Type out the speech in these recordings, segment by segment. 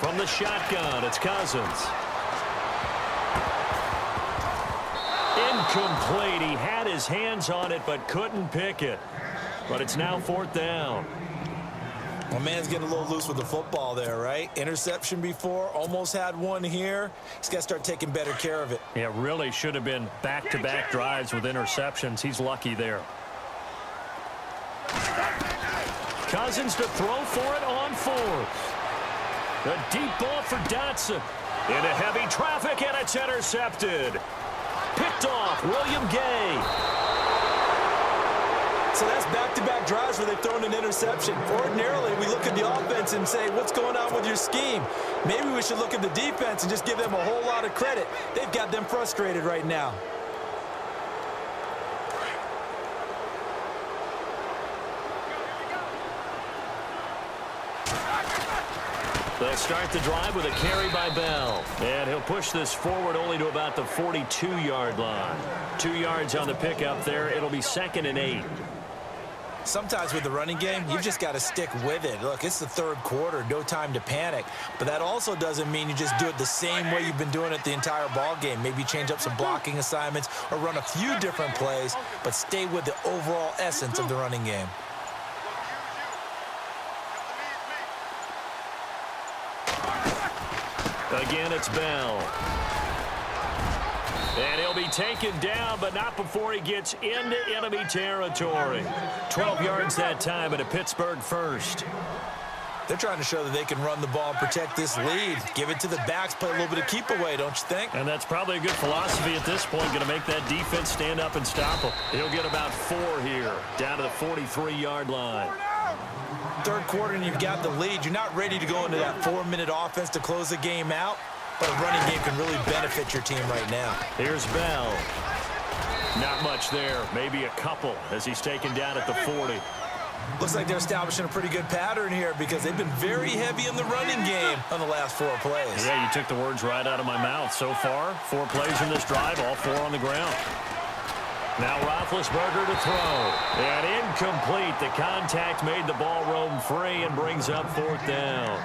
From the shotgun, it's Cousins. Incomplete. He had his hands on it but couldn't pick it. But it's now 4th down. Well, man's getting a little loose with the football there, right? Interception before, almost had one here. He's got to start taking better care of it. It really should have been back-to-back drives with interceptions. He's lucky there. Cousins to throw for it on 4th. A deep ball for Dotson. Into heavy traffic, and it's intercepted. Picked off, William Gay. So that's back-to-back drives where they've thrown an interception. Ordinarily, we look at the offense and say, what's going on with your scheme? Maybe we should look at the defense and just give them a whole lot of credit. They've got them frustrated right now. They'll start the drive with a carry by Bell. And he'll push this forward only to about the 42-yard line. 2 yards on the pickup there. It'll be 2nd and 8. Sometimes with the running game, you've just got to stick with it. Look, it's the 3rd quarter, no time to panic. But that also doesn't mean you just do it the same way you've been doing it the entire ball game. Maybe change up some blocking assignments or run a few different plays, but stay with the overall essence of the running game. Again, it's Bell. And he'll be taken down, but not before he gets into enemy territory. 12 yards that time at a Pittsburgh first. They're trying to show that they can run the ball and protect this lead. Give it to the backs, play a little bit of keep away, don't you think? And that's probably a good philosophy at this point, going to make that defense stand up and stop him. He'll get about 4 here, down to the 43-yard line. 3rd quarter and you've got the lead. You're not ready to go into that 4-minute offense to close the game out, but a running game can really benefit your team right now. Here's Bell. Not much there, maybe a couple as he's taken down at the 40. Looks like they're establishing a pretty good pattern here because they've been very heavy in the running game on the last 4 plays. Yeah, you took the words right out of my mouth. So far, 4 plays in this drive, all 4 on the ground. Now Roethlisberger to throw. And incomplete. The contact made the ball roam free and brings up 4th down.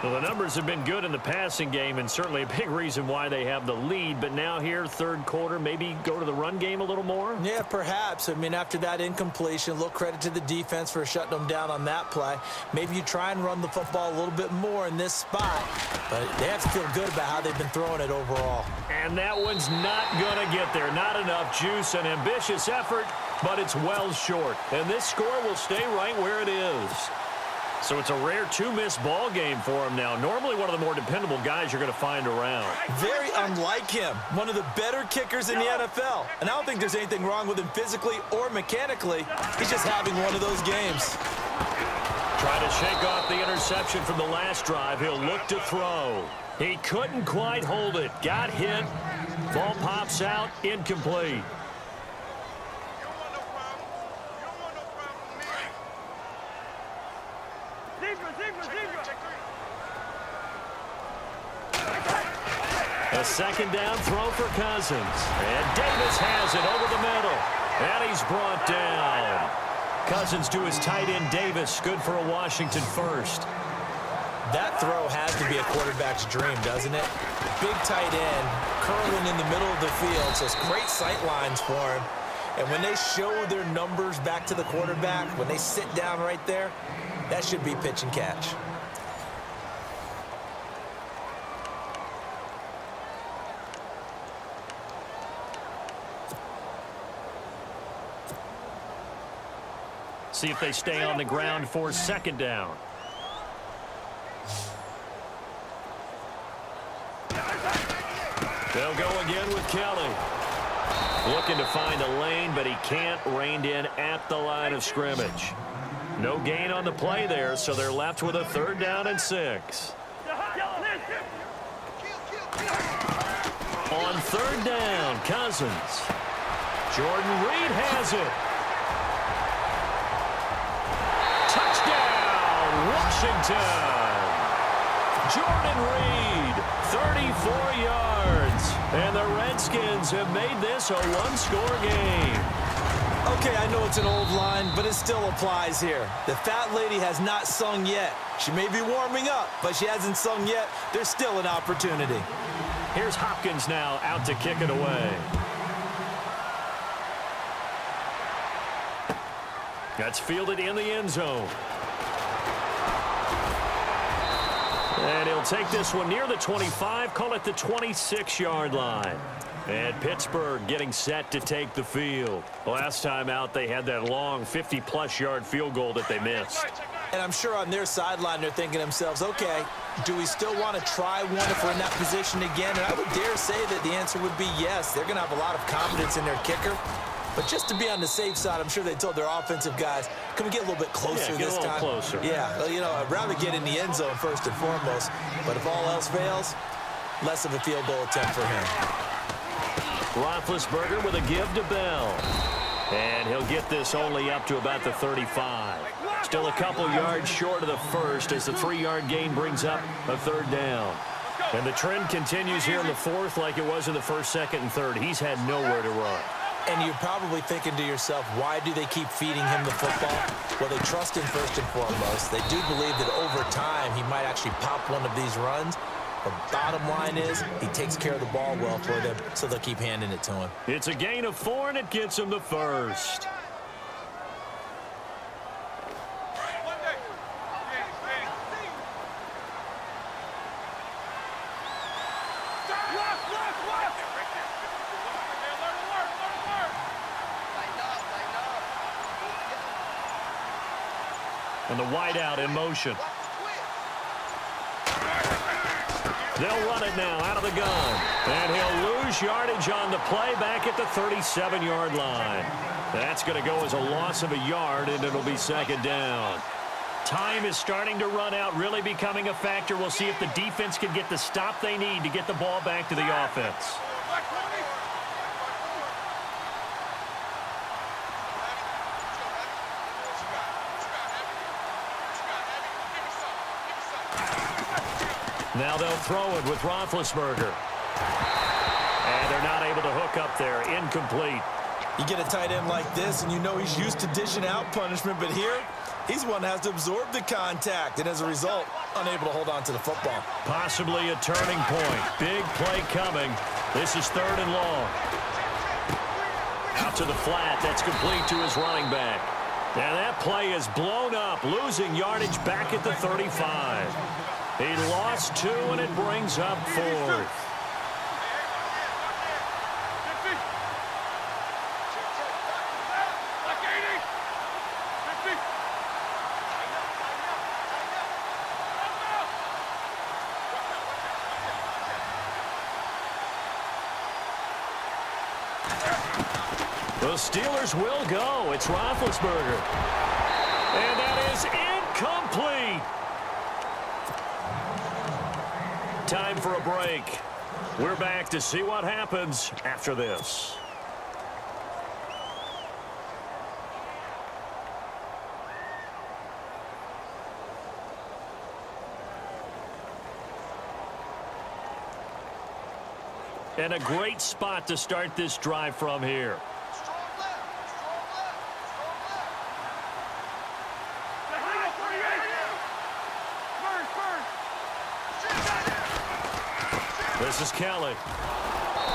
Well, the numbers have been good in the passing game and certainly a big reason why they have the lead. But now here, 3rd quarter, maybe go to the run game a little more? Yeah, perhaps. I mean, after that incompletion, a little credit to the defense for shutting them down on that play. Maybe you try and run the football a little bit more in this spot. But they have to feel good about how they've been throwing it overall. And that one's not going to get there. Not enough juice. An ambitious effort, but it's well short. And this score will stay right where it is. So it's a rare 2-miss ball game for him now. Normally one of the more dependable guys you're going to find around. Very unlike him. One of the better kickers in the NFL. And I don't think there's anything wrong with him physically or mechanically. He's just having one of those games. Trying to shake off the interception from the last drive. He'll look to throw. He couldn't quite hold it. Got hit. Ball pops out. Incomplete. A 2nd down throw for Cousins. And Davis has it over the middle. And he's brought down. Cousins to his tight end Davis. Good for a Washington first. That throw has to be a quarterback's dream, doesn't it? Big tight end, curling in the middle of the field, so it's great sight lines for him. And when they show their numbers back to the quarterback, when they sit down right there, that should be pitch and catch. See if they stay on the ground for 2nd down. They'll go again with Kelly. Looking to find a lane, but he can't. Reined in at the line of scrimmage. No gain on the play there, so they're left with a 3rd down and 6. On 3rd down, Cousins. Jordan Reed has it. Touchdown, Washington. Jordan Reed, 34 yards. And the Redskins have made this a 1-score game. Okay, I know it's an old line, but it still applies here. The fat lady has not sung yet. She may be warming up, but she hasn't sung yet. There's still an opportunity. Here's Hopkins now out to kick it away. That's fielded in the end zone. And he'll take this one near the 25, call it the 26-yard line. And Pittsburgh getting set to take the field. Last time out, they had that long 50-plus yard field goal that they missed. And I'm sure on their sideline, they're thinking to themselves, okay, do we still want to try one if we're in that position again? And I would dare say that the answer would be yes. They're going to have a lot of confidence in their kicker. But just to be on the safe side, I'm sure they told their offensive guys, can we get a little bit closer this time? Get a little closer. Yeah, well, you know, I'd rather get in the end zone first and foremost. But if all else fails, less of a field goal attempt for him. Roethlisberger with a give to Bell. And he'll get this only up to about the 35. Still a couple yards short of the first as the 3-yard gain brings up a third down. And the trend continues here in the fourth like it was in the first, second, and third. He's had nowhere to run. And you're probably thinking to yourself, why do they keep feeding him the football? Well, they trust him first and foremost. They do believe that over time he might actually pop one of these runs. The bottom line is he takes care of the ball well for them, so they'll keep handing it to him. It's a gain of 4, and it gets him the first. And the wideout in motion. They'll run it now out of the gun. And he'll lose yardage on the play back at the 37-yard line. That's going to go as a loss of a yard, and it'll be second down. Time is starting to run out, really becoming a factor. We'll see if the defense can get the stop they need to get the ball back to the offense. Now they'll throw it with Roethlisberger. And they're not able to hook up there. Incomplete. You get a tight end like this, and you know he's used to dishing out punishment, but here, he's one that has to absorb the contact, and as a result, unable to hold on to the football. Possibly a turning point. Big play coming. This is third and long. Out to the flat. That's complete to his running back. Now that play is blown up, losing yardage back at the 35. He lost 2, and it brings up 4th. The Steelers will go. It's Roethlisberger. And that is incomplete. Time for a break. We're back to see what happens after this. And a great spot to start this drive from here. This is Kelly.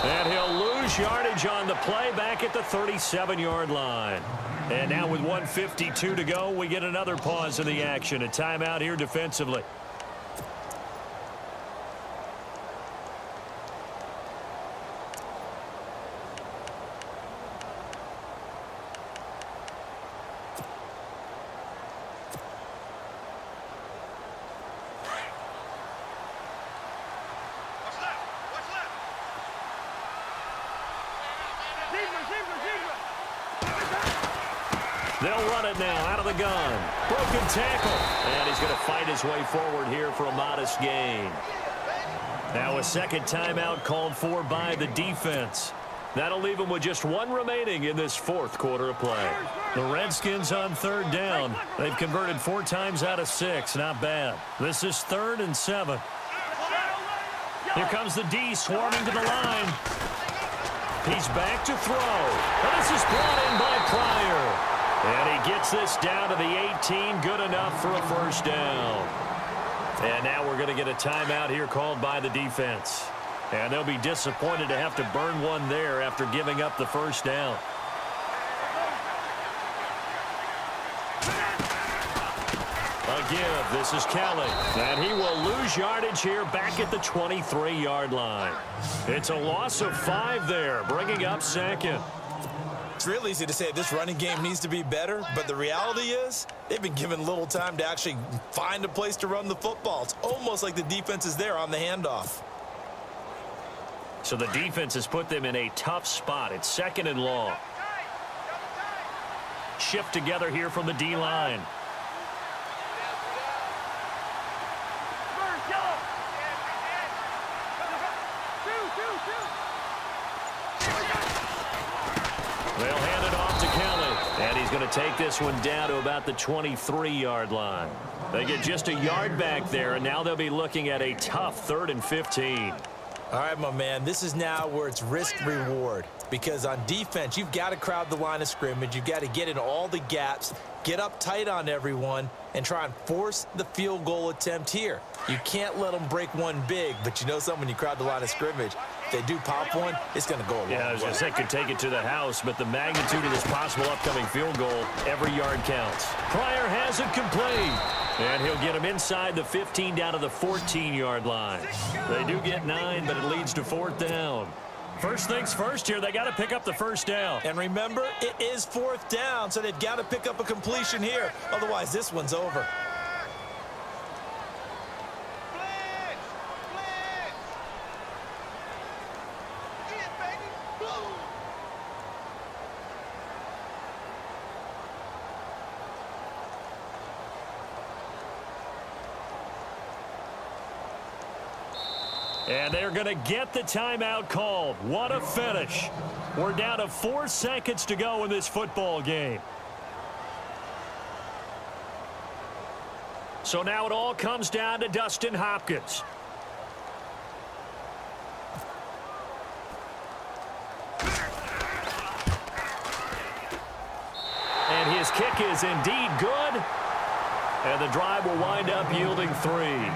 And he'll lose yardage on the play back at the 37-yard line. And now with 1:52 to go, we get another pause in the action. A timeout here defensively. They'll run it now out of the gun. Broken tackle. And he's going to fight his way forward here for a modest gain. Now a second timeout called for by the defense. That'll leave him with just 1 remaining in this 4th quarter of play. The Redskins on third down. They've converted 4 times out of 6. Not bad. This is 3rd and 7. Here comes the D swarming to the line. He's back to throw. And this is brought in by Pryor. And he gets this down to the 18. Good enough for a first down. And now we're going to get a timeout here called by the defense. And they'll be disappointed to have to burn one there after giving up the first down. A give. This is Kelly. And he will lose yardage here back at the 23-yard line. It's a loss of 5 there, bringing up second. It's real easy to say this running game needs to be better, but the reality is they've been given little time to actually find a place to run the football. It's almost like the defense is there on the handoff. So the defense has put them in a tough spot. It's 2nd and long. Shift together here from the D-line. They'll hand it off to Kelly. And he's going to take this one down to about the 23-yard line. They get just a yard back there, and now they'll be looking at a tough 3rd and 15. All right, my man, this is now where it's risk-reward. Because on defense, you've got to crowd the line of scrimmage. You've got to get in all the gaps, get up tight on everyone, and try and force the field goal attempt here. You can't let them break one big, but you know something, when you crowd the line of scrimmage, if they do pop one, it's going to go a long way. Yeah, I was going to say, could take it to the house, but the magnitude of this possible upcoming field goal, every yard counts. Pryor has it complete. And he'll get him inside the 15 down to the 14-yard line. They do get 9, but it leads to 4th down. First things first here, they got to pick up the first down. And remember, it is 4th down, so they've got to pick up a completion here. Otherwise, this one's over. And they're going to get the timeout called. What a finish. We're down to 4 seconds to go in this football game. So now it all comes down to Dustin Hopkins. And his kick is indeed good. And the drive will wind up yielding 3.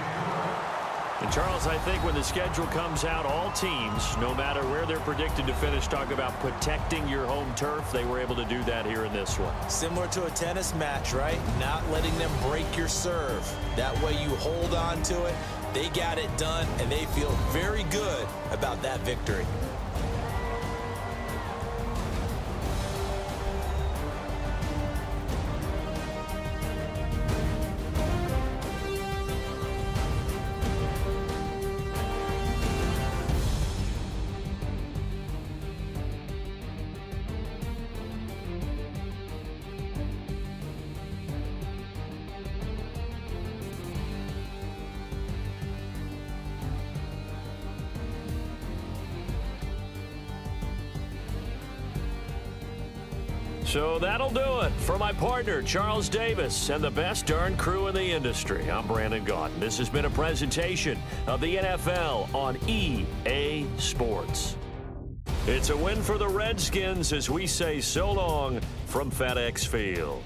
And Charles, I think when the schedule comes out, all teams, no matter where they're predicted to finish, talk about protecting your home turf. They were able to do that here in this one. Similar to a tennis match, right? Not letting them break your serve. That way you hold on to it. They got it done, and they feel very good about that victory. So that'll do it for my partner, Charles Davis, and the best darn crew in the industry. I'm Brandon Gaudin. This has been a presentation of the NFL on EA Sports. It's a win for the Redskins as we say so long from FedEx Field.